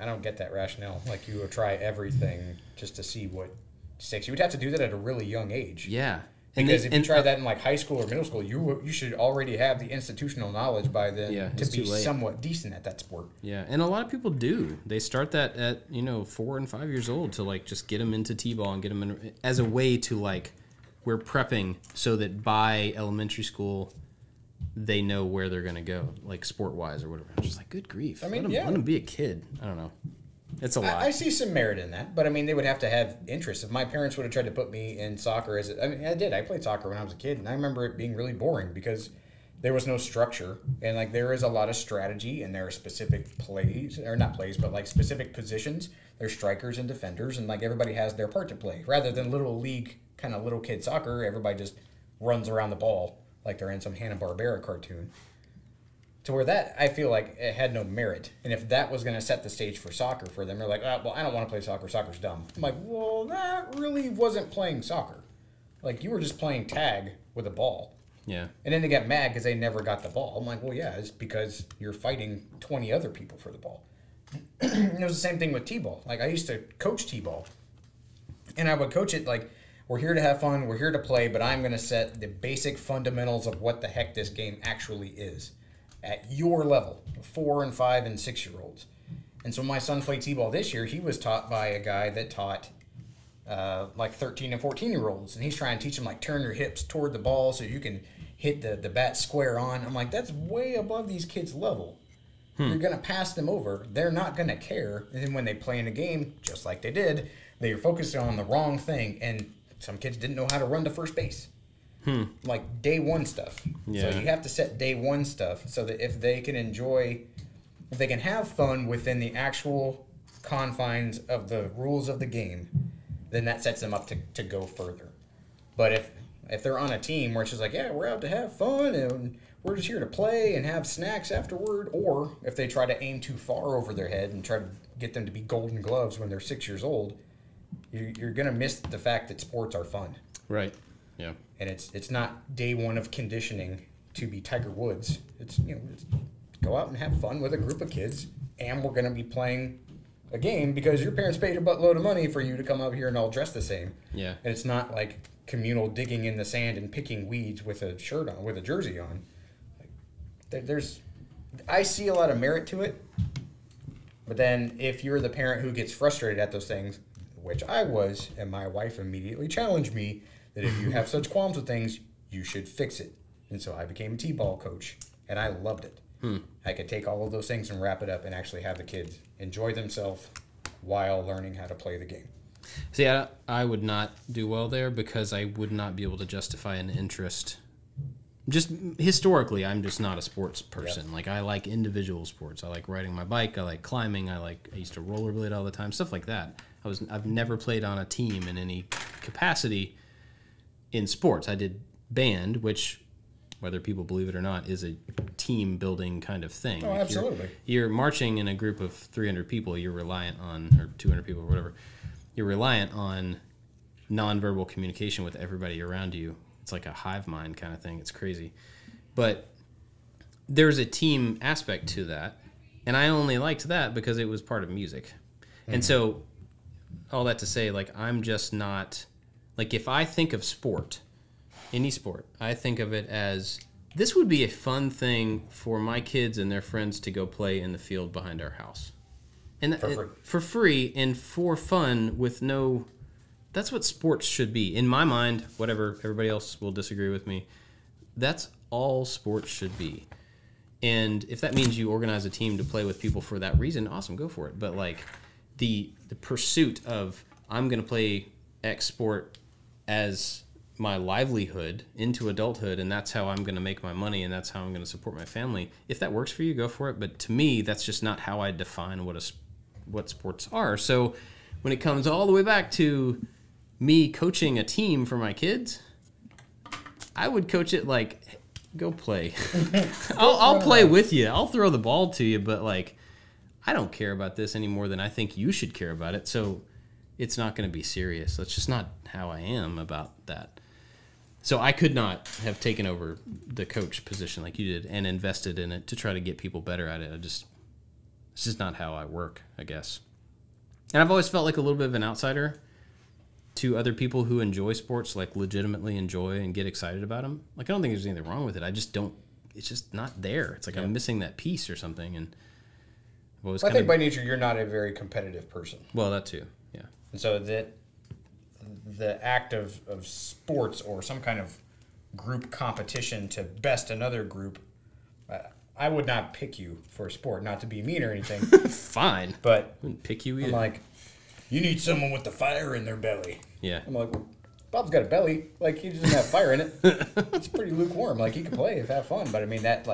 I don't get that rationale. Like, you would try everything just to see what sticks. You would have to do that at a really young age. Yeah. Because if you try that in like high school or middle school, you should already have the institutional knowledge by then to be somewhat decent at that sport. Yeah, and a lot of people do. They start that at 4 and 5 years old to like just get them into t-ball and get them in, as a way to like, we're prepping so that by elementary school they know where they're gonna go, like sport wise or whatever. I'm just like, good grief. I mean, let them be a kid. I don't know. It's a lot. I see some merit in that, but I mean, they would have to have interest. If my parents would have tried to put me in soccer I did. I played soccer when I was a kid, and I remember it being really boring because there was no structure, and like there is a lot of strategy, and there are specific plays, or not plays, but like specific positions. There's strikers and defenders, and like everybody has their part to play. Rather than little league kind of little kid soccer, everybody just runs around the ball like they're in some Hanna-Barbera cartoon. To where that, I feel like it had no merit. And if that was going to set the stage for soccer for them, they're like, well, I don't want to play soccer. Soccer's dumb. I'm like, well, that really wasn't playing soccer. Like, you were just playing tag with a ball. Yeah. And then they got mad because they never got the ball. I'm like, well, yeah, it's because you're fighting 20 other people for the ball. And it was the same thing with T-ball. Like, I used to coach T-ball. And I would coach it like, we're here to have fun, we're here to play, but I'm going to set the basic fundamentals of what the heck this game actually is at your level, 4 and 5 and 6-year-olds. And so my son played T-ball this year. He was taught by a guy that taught like 13 and 14-year-olds. And he's trying to teach them, like, turn your hips toward the ball so you can hit the bat square on. I'm like, that's way above these kids' level. You're going to pass them over. They're not going to care. And then when they play in a game, just like they did, they were focused on the wrong thing. And some kids didn't know how to run to first base. Like day one stuff. Yeah. So you have to set day one stuff so that if they can enjoy, if they can have fun within the actual confines of the rules of the game, then that sets them up to go further. But if they're on a team where it's just like, yeah, we're out to have fun and we're just here to play and have snacks afterward, or if they try to aim too far over their head and try to get them to be golden gloves when they're 6 years old, you're going to miss the fact that sports are fun. Right. Yeah. And it's not day one of conditioning to be Tiger Woods. It's, it's go out and have fun with a group of kids, and we're going to be playing a game because your parents paid a buttload of money for you to come up here and all dress the same. Yeah. And it's not like communal digging in the sand and picking weeds with a shirt on, with a jersey on. I see a lot of merit to it, but then if you're the parent who gets frustrated at those things, which I was, and my wife immediately challenged me that if you have such qualms with things, you should fix it. And so I became a T-ball coach, and I loved it. I could take all of those things and wrap it up and actually have the kids enjoy themselves while learning how to play the game. See, I would not do well there because I would not be able to justify an interest. Just historically, I'm just not a sports person. Yep. Like, I like individual sports. I like riding my bike. I like climbing. I used to rollerblade all the time, stuff like that. I've never played on a team in any capacity in sports. I did band, which, whether people believe it or not, is a team building kind of thing. Oh, absolutely. You're marching in a group of 300 people. You're reliant on, or 200 people, or whatever. You're reliant on nonverbal communication with everybody around you. It's like a hive mind kind of thing. It's crazy. But there's a team aspect to that. And I only liked that because it was part of music. Mm-hmm. And so all that to say, like, I'm just not, like, if I think of sport, any sport, I think of it as, this would be a fun thing for my kids and their friends to go play in the field behind our house. And for free and for fun with no... That's what sports should be. In my mind, whatever, everybody else will disagree with me, that's all sports should be. And if that means you organize a team to play with people for that reason, awesome, go for it. But, like, the pursuit of, I'm going to play X sport as my livelihood into adulthood, and that's how I'm going to make my money, and that's how I'm going to support my family. If that works for you, go for it. But to me, that's just not how I define what sports are. So when it comes all the way back to me coaching a team for my kids, I would coach it like, go play. I'll play with you. I'll throw the ball to you, but, like, I don't care about this any more than I think you should care about it. So it's not going to be serious. That's just not how I am about that. So I could not have taken over the coach position like you did and invested in it to try to get people better at it. It's just not how I work, I guess. And I've always felt like a little bit of an outsider to other people who enjoy sports, like legitimately enjoy and get excited about them. Like, I don't think there's anything wrong with it. I just don't, it's just not there. It's like I'm missing that piece or something. And I've always I think by nature, you're not a very competitive person. Well, that too, yeah. And so that the act of sports or some kind of group competition to best another group, I would not pick you for a sport, not to be mean or anything. Fine. But I wouldn't pick you either. I'm like, you need someone with the fire in their belly. Yeah. I'm like, well, Bob's got a belly. Like, he doesn't have fire in it. It's pretty lukewarm. Like, he can play if have fun. But, I mean, that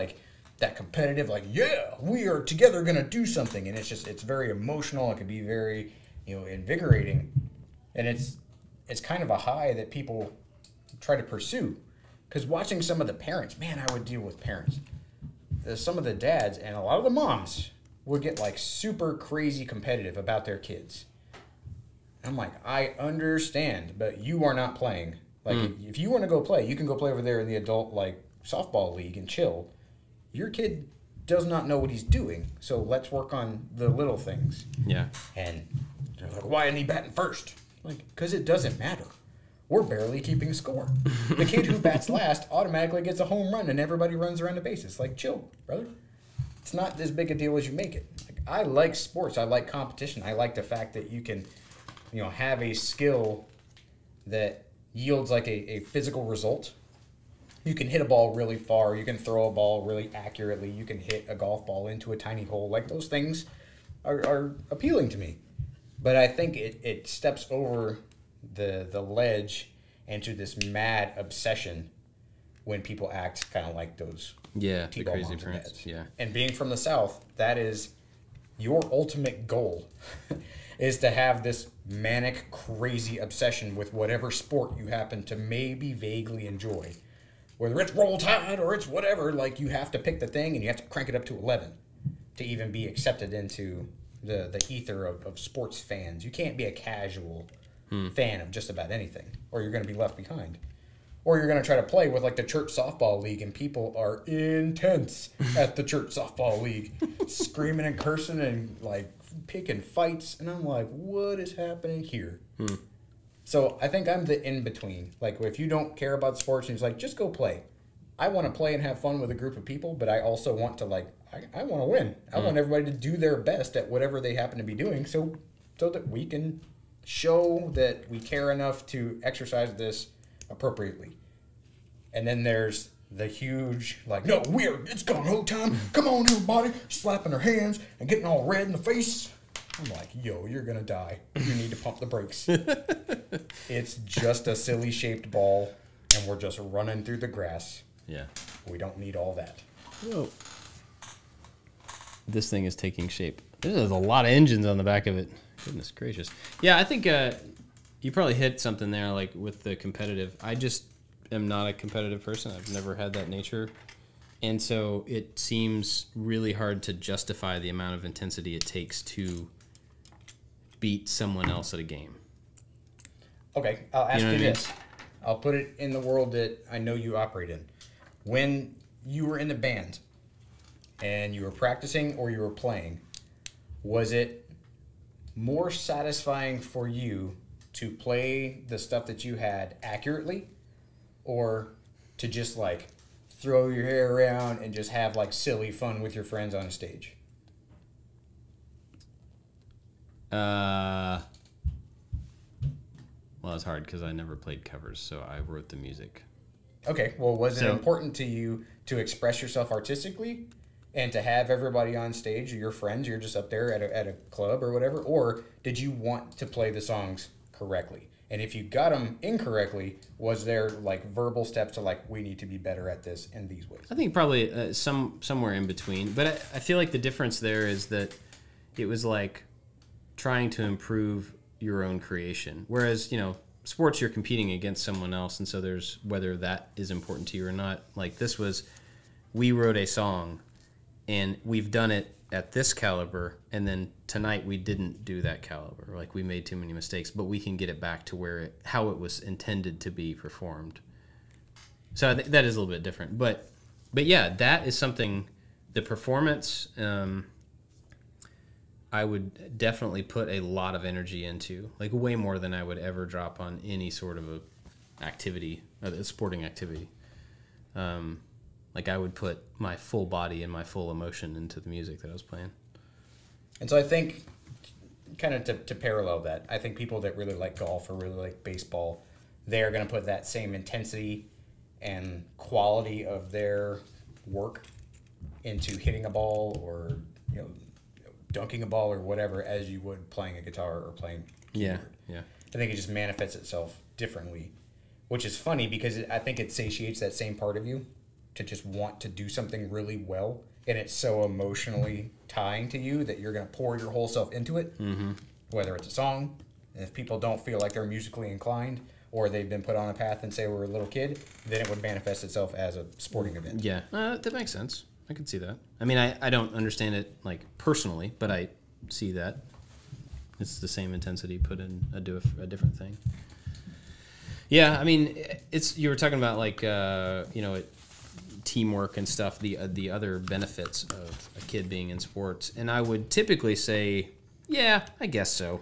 competitive, like, yeah, we are together going to do something. And it's very emotional. It can be very, invigorating. And it's kind of a high that people try to pursue. Because watching some of the parents, man, I would deal with parents. Some of the dads and a lot of the moms would get, like, super crazy competitive about their kids. I'm like, I understand, but you are not playing. Like, if you want to go play, you can go play over there in the adult, like, softball league and chill. Your kid does not know what he's doing, so let's work on the little things. Yeah. And they're like, why isn't he batting first? Like, because it doesn't matter. We're barely keeping score. The kid who bats last automatically gets a home run, and everybody runs around the bases. Like, chill, brother. It's not as big a deal as you make it. Like, I like sports. I like competition. I like the fact that you can, have a skill that yields like a physical result. You can hit a ball really far. You can throw a ball really accurately. You can hit a golf ball into a tiny hole. Like, those things are appealing to me. But I think it steps over the ledge into this mad obsession when people act kind of like those the T-ball crazy moms and parents. dads. Yeah. And being from the South, that is your ultimate goal is to have this manic, crazy obsession with whatever sport you happen to maybe vaguely enjoy. Whether it's Roll Tide or it's whatever, like, you have to pick the thing and you have to crank it up to 11 to even be accepted into the ether of sports fans. You can't be a casual fan of just about anything, or you're going to be left behind. Or you're going to try to play with, like, the church softball league, and people are intense at the church softball league, screaming and cursing and, like, picking fights. And I'm like, what is happening here? So I think I'm the in-between. Like, if you don't care about sports and it's like, just go play. I want to play and have fun with a group of people, but I also want to, like, I want to win. I want everybody to do their best at whatever they happen to be doing so that we can show that we care enough to exercise this appropriately. And then there's the huge, like, no, it's gung-ho time. Come on, everybody. Slapping their hands and getting all red in the face. I'm like, yo, you're going to die. You need to pump the brakes. It's just a silly shaped ball, and we're just running through the grass. Yeah. We don't need all that. Whoa. This thing is taking shape. There's a lot of engines on the back of it. Goodness gracious. Yeah, I think you probably hit something there, like, with the competitive. I just am not a competitive person. I've never had that nature. And so it seems really hard to justify the amount of intensity it takes to beat someone else at a game. Okay, I'll ask you what I mean? this. I'll put it in the world that I know you operate in. When you were in the band and you were practicing or you were playing, was it more satisfying for you to play the stuff that you had accurately, or to just, like, throw your hair around and just have, like, silly fun with your friends on a stage? Well, it's hard because I never played covers, so I wrote the music. Okay, well, was it important to you to express yourself artistically and to have everybody on stage, your friends, you're just up there at a club or whatever, or did you want to play the songs correctly? And if you got them incorrectly, was there, like, verbal steps to, like, we need to be better at this in these ways? I think probably somewhere in between. But I feel like the difference there is that it was like trying to improve your own creation. Whereas, sports, you're competing against someone else, and so there's whether that is important to you or not. Like, this was, we wrote a song, and we've done it at this caliber, and then tonight we didn't do that caliber. Like, we made too many mistakes, but we can get it back to how it was intended to be performed. So I think that is a little bit different. But yeah, that is something, the performance, I would definitely put a lot of energy into, like, way more than I would ever drop on any sort of a sporting activity. Like, I would put my full body and my full emotion into the music that I was playing. And so I think, kind of to parallel that, I think people that really like golf or really like baseball, they're going to put that same intensity and quality of their work into hitting a ball or, dunking a ball or whatever as you would playing a guitar or playing keyboard. Yeah. I think it just manifests itself differently, which is funny because I think it satiates that same part of you to just want to do something really well, and it's so emotionally tying to you that you're going to pour your whole self into it, whether it's a song, and if people don't feel like they're musically inclined, or they've been put on a path and say we're a little kid, then it would manifest itself as a sporting event. Yeah, that makes sense. I could see that. I mean, I don't understand it, like, personally, but I see that. It's the same intensity put in a different thing. Yeah, I mean, you were talking about like teamwork and stuff. The other benefits of a kid being in sports, and I would typically say, yeah, I guess so.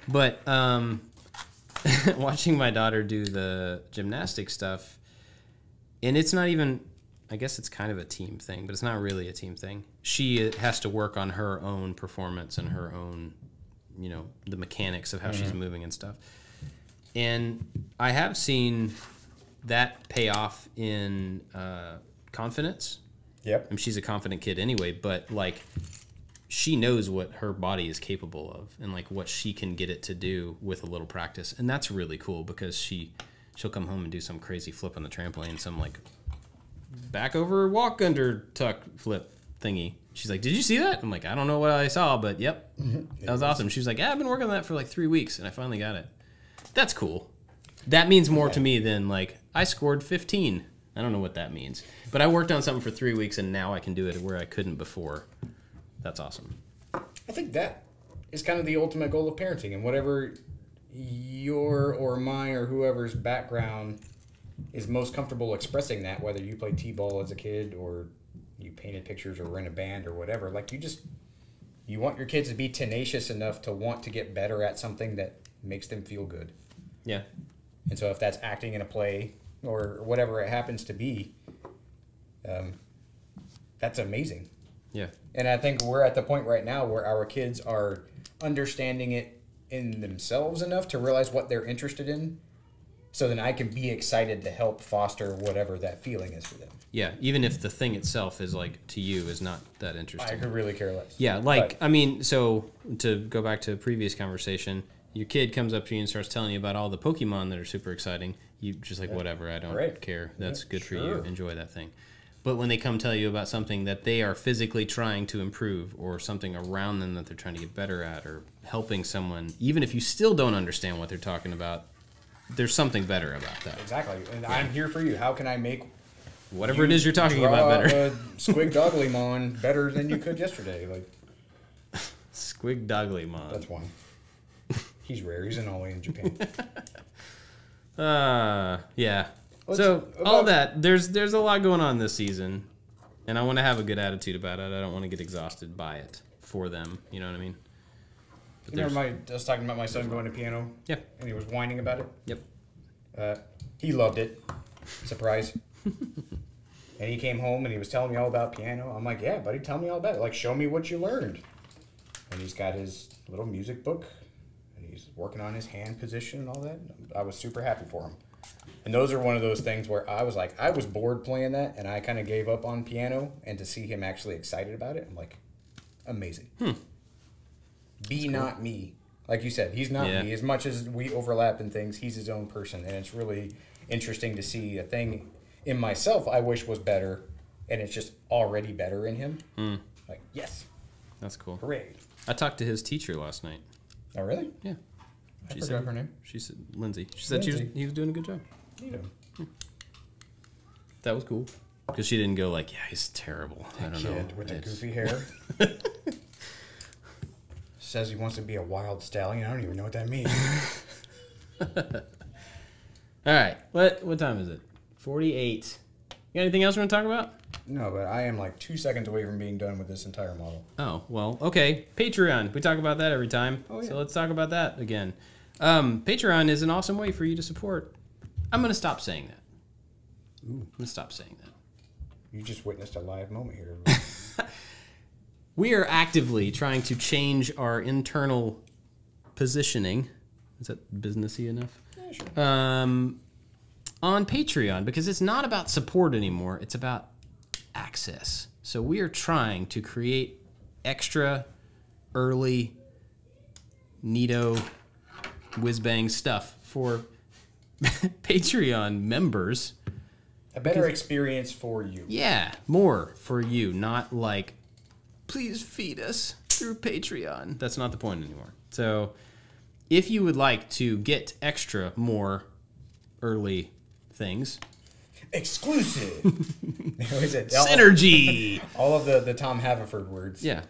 But watching my daughter do the gymnastics stuff, and it's not even. I guess it's kind of a team thing, but it's not really a team thing. She has to work on her own performance and her own, the mechanics of how she's moving and stuff. And I have seen that pay off in confidence. Yep. I mean, she's a confident kid anyway, but like she knows what her body is capable of and like what she can get it to do with a little practice. And that's really cool because she'll come home and do some crazy flip on the trampoline, some like back over walk under tuck flip thingy. She's like, did you see that? I'm like, I don't know what I saw, but yep. That was awesome. She was like, yeah, I've been working on that for like 3 weeks and I finally got it. That's cool. That means more to me than like, I scored 15. I don't know what that means. But I worked on something for 3 weeks and now I can do it where I couldn't before. That's awesome. I think that is kind of the ultimate goal of parenting, and whatever your or my or whoever's background is most comfortable expressing that, whether you played t-ball as a kid or you painted pictures or were in a band or whatever, like you want your kids to be tenacious enough to want to get better at something that makes them feel good. Yeah. And so if that's acting in a play or whatever it happens to be, that's amazing. Yeah. And I think we're at the point right now where our kids are understanding it in themselves enough to realize what they're interested in, so then I can be excited to help foster whatever that feeling is for them. Yeah, even if the thing itself is like to you is not that interesting. I could really care less. Yeah, like, I mean, so to go back to a previous conversation, your kid comes up to you and starts telling you about all the Pokemon that are super exciting. You just like, whatever, I don't care. That's good for you. Enjoy that thing. But when they come tell you about something that they are physically trying to improve or something around them that they're trying to get better at or helping someone, even if you still don't understand what they're talking about, there's something better about that. Exactly. And I'm here for you. How can I make whatever it is you're talking about better? Squigdoglymon better than you could yesterday. Like Squigdoglymon. That's one. He's rare. He's in all the way in Japan. Yeah. So all that, there's a lot going on this season, and I want to have a good attitude about it. I don't want to get exhausted by it for them. You know what I mean? But you remember I was talking about my son going to piano? Yeah. And he was whining about it? Yep. He loved it. Surprise. And he came home and he was telling me all about piano. I'm like, yeah, buddy, tell me all about it. Like, show me what you learned. And he's got his little music book, and he's working on his hand position and all that. I was super happy for him. And those are one of those things where I was like, I was bored playing that, and I kind of gave up on piano, and to see him actually excited about it, I'm like, amazing. Be not me. Like you said, he's not me. As much as we overlap in things, he's his own person, and it's really interesting to see a thing in myself I wish was better, and it's just already better in him. Like, yes. That's cool. Hooray. I talked to his teacher last night. Oh, really? Yeah. I forgot her name. She said Lindsay. She said he was doing a good job. Yeah. That was cool. Because she didn't go like, yeah, he's terrible. I don't know. With the goofy hair. Says he wants to be a wild stallion. I don't even know what that means. All right. What time is it? 48. You got anything else you want to talk about? No, but I am like 2 seconds away from being done with this entire model. Oh, well, okay. Patreon. We talk about that every time. Oh, yeah. So let's talk about that again. Patreon is an awesome way for you to support. I'm going to stop saying that. I'm going to stop saying that. You just witnessed a live moment here. We are actively trying to change our internal positioning. Is that businessy enough? Yeah, sure. On Patreon, because it's not about support anymore. It's about access. So we are trying to create extra early neato whiz-bang stuff for Patreon members. A better experience for you. Yeah, more for you, not like, please feed us through Patreon. That's not the point anymore. So if you would like to get extra, more early things. Exclusive. What is it? Synergy. All of the Tom Haverford words. Yeah.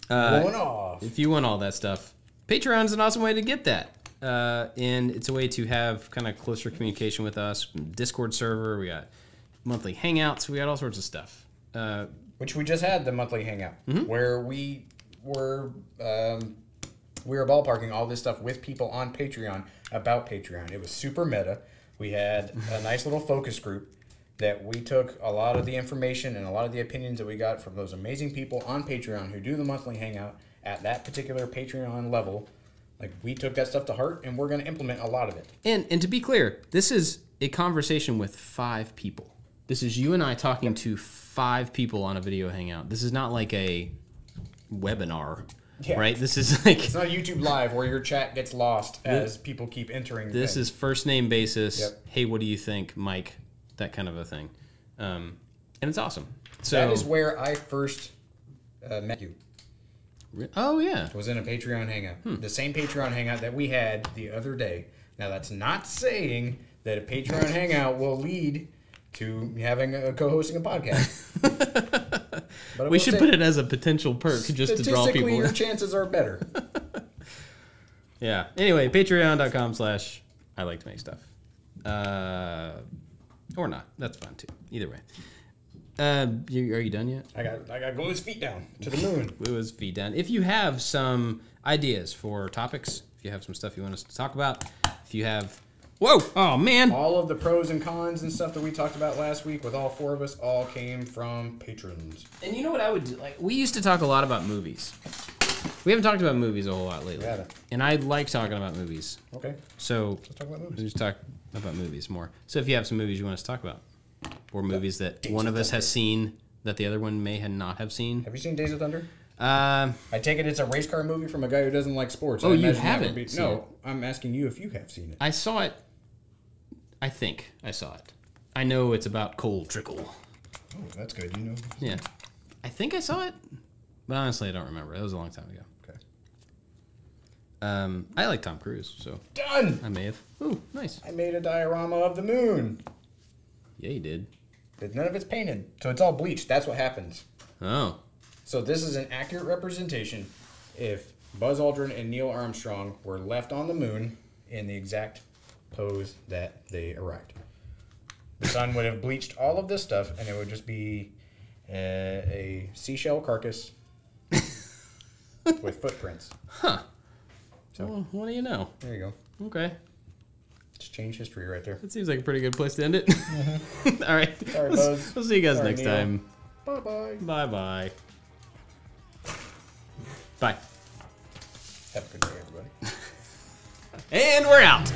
Going off. If you want all that stuff, Patreon is an awesome way to get that. and it's a way to have kind of closer communication with us. Discord server, we got monthly hangouts, we got all sorts of stuff. Which we just had the monthly hangout, where we were ballparking all this stuff with people on Patreon about Patreon. It was super meta. We had a nice little focus group that we took a lot of the information and a lot of the opinions that we got from those amazing people on Patreon who do the monthly hangout at that particular Patreon level. Like, we took that stuff to heart, and we're going to implement a lot of it. And to be clear, this is a conversation with 5 people. This is you and I talking to 5 people on a video hangout. This is not like a webinar, right? This is like... It's not a YouTube Live where your chat gets lost as people keep entering. This is first name basis. Yep. Hey, what do you think, Mike? That kind of a thing. And it's awesome. So that is where I first met you. Oh, yeah. Was in a Patreon hangout. The same Patreon hangout that we had the other day. Now, that's not saying that a Patreon hangout will lead to having co-hosting a podcast. But we should put it as a potential perk just to draw people. Statistically, your chances are better. Yeah. Anyway, patreon.com/I like to make stuff. Or not. That's fine, too. Either way. Are you done yet? I got glue his feet down to the moon. Glue his feet down. If you have some ideas for topics, if you have some stuff you want us to talk about, if you have... Whoa! Oh, man! All of the pros and cons and stuff that we talked about last week with all 4 of us all came from patrons. And you know what I would do? Like, we used to talk a lot about movies. We haven't talked about movies a whole lot lately. Yeah. And I like talking about movies. Okay. So let's talk about movies. Let's talk about movies more. So if you have some movies you want us to talk about, or movies that one of us has seen that the other one may not have seen. Have you seen Days of Thunder? I take it it's a race car movie from a guy who doesn't like sports. Oh, you haven't? No, I'm asking you if you have seen it. I saw it. I think I saw it. I know it's about Cole Trickle. Oh, that's good. You know. Yeah. I think I saw it, but honestly, I don't remember. That was a long time ago. Okay. I like Tom Cruise, so. Done! I may have. Ooh, nice. I made a diorama of the moon. Yeah, you did. But none of it's painted, so it's all bleached. That's what happens. Oh. So this is an accurate representation if Buzz Aldrin and Neil Armstrong were left on the moon in the exact pose that they arrived. The sun would have bleached all of this stuff, and it would just be a seashell carcass with footprints. Huh. So, well, what do you know? There you go. Okay. Just change history right there. That seems like a pretty good place to end it. Mm-hmm. All right. Sorry, Buzz. We'll see you guys Sorry, next Neil. time. Bye-bye. Bye-bye. Bye. Have a good day, everybody. And we're out.